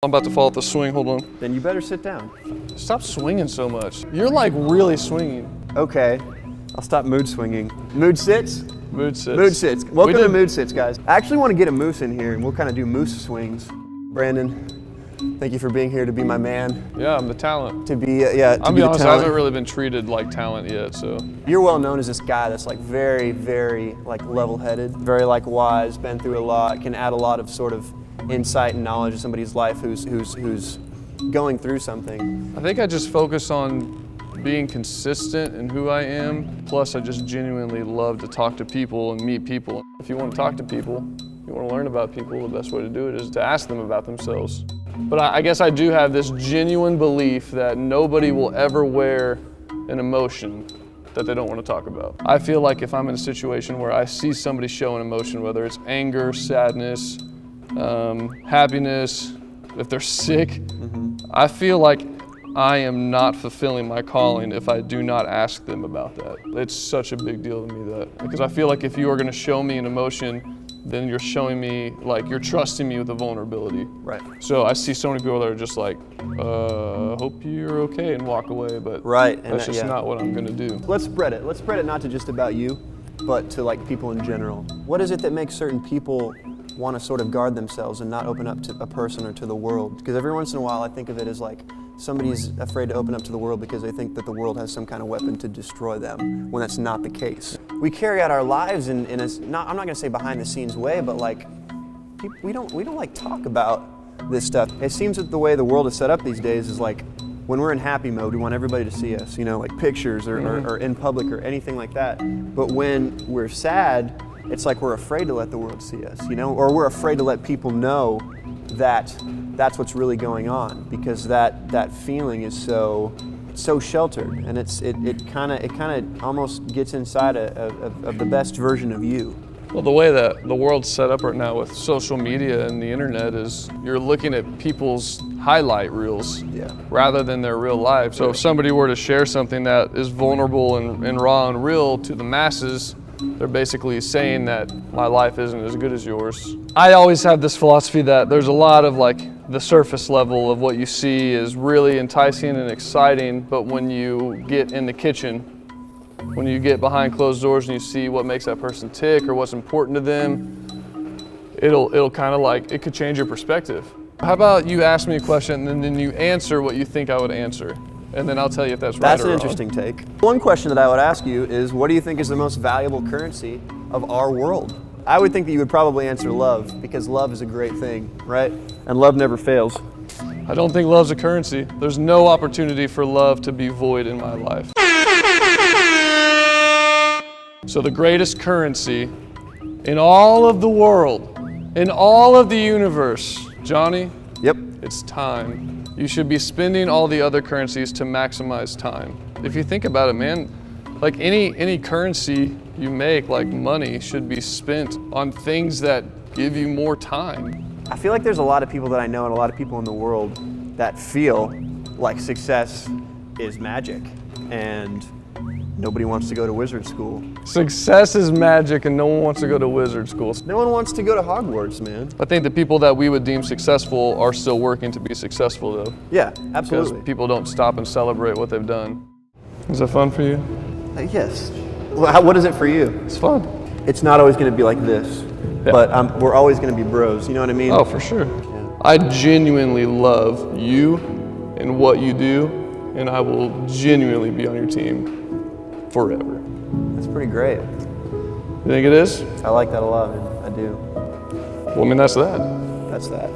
I'm about to fall off the swing, hold on. Then you better sit down. Stop swinging so much. You're like really swinging. Okay, I'll stop mood swinging. Mood sits? Mood sits. Mood sits. Welcome to Mood Sits, guys. I actually want to get a moose in here and we'll kind of do moose swings. Brandon, thank you for being here to be my man. Yeah, I'm the talent. To be, yeah, to I'll be be honest, the I talent. haven't really been treated like talent yet, so. You're well known as this guy that's like very, very like level-headed, very like wise, been through a lot, can add a lot of sort of insight and knowledge to somebody's life who's going through something. I think I just focus on being consistent in who I am. Plus, I just genuinely love to talk to people and meet people. If you want to talk to people, you want to learn about people, the best way to do it is to ask them about themselves. But I guess I do have this genuine belief that nobody will ever wear an emotion that they don't want to talk about. I feel like if I'm in a situation where I see somebody show an emotion, whether it's anger, sadness, happiness, if they're sick, I feel like I am not fulfilling my calling if I do not ask them about that. It's such a big deal to me that, because I feel like if you are going to show me an emotion, then you're showing me, like, you're trusting me with a vulnerability. Right. So I see so many people that are just like, hope you're okay, and walk away, but right. that's just not what I'm going to do. Let's spread it. Let's spread it not to just about you, but to like people in general. What is it that makes certain people want to sort of guard themselves and not open up to a person or to the world? Because every once in a while I think of it as like somebody's afraid to open up to the world because they think that the world has some kind of weapon to destroy them, when that's not the case. We carry out our lives in a, I'm not going to say behind the scenes way, but like we don't like talk about this stuff. It seems that the way the world is set up these days is like when we're in happy mode, we want everybody to see us, you know, like pictures or in public or anything like that. But when we're sad, it's like we're afraid to let the world see us, you know, or we're afraid to let people know that that's what's really going on, because that feeling is so sheltered, and it kind of almost gets inside of the best version of you. Well, the way that the world's set up right now with social media and the internet is you're looking at people's highlight reels rather than their real life. So if somebody were to share something that is vulnerable and raw and real to the masses, they're basically saying that my life isn't as good as yours. I always have this philosophy that there's a lot of like the surface level of what you see is really enticing and exciting, but when you get in the kitchen, when you get behind closed doors and you see what makes that person tick or what's important to them, it'll kind of like, it could change your perspective. How about you ask me a question and then you answer what you think I would answer? And then I'll tell you if that's right or wrong. That's an interesting take. One question that I would ask you is, what do you think is the most valuable currency of our world? I would think that you would probably answer love, because love is a great thing, right? And love never fails. I don't think love's a currency. There's no opportunity for love to be void in my life. So the greatest currency in all of the world, in all of the universe, Johnny? Yep. It's time. You should be spending all the other currencies to maximize time. If you think about it, man, like any currency you make, like money, should be spent on things that give you more time. I feel like there's a lot of people that I know and a lot of people in the world that feel like success is magic and nobody wants to go to wizard school. Success is magic and no one wants to go to wizard school. No one wants to go to Hogwarts, man. I think the people that we would deem successful are still working to be successful though. Yeah, absolutely. Because people don't stop and celebrate what they've done. Is that fun for you? Yes. Well, what is it for you? It's fun. It's not always going to be like this, but we're always going to be bros, you know what I mean? Oh, for sure. Yeah. I genuinely love you and what you do, and I will genuinely be on your team forever. That's pretty great. You think it is? I like that a lot, man. I do. Well, I mean, that's that. That's that.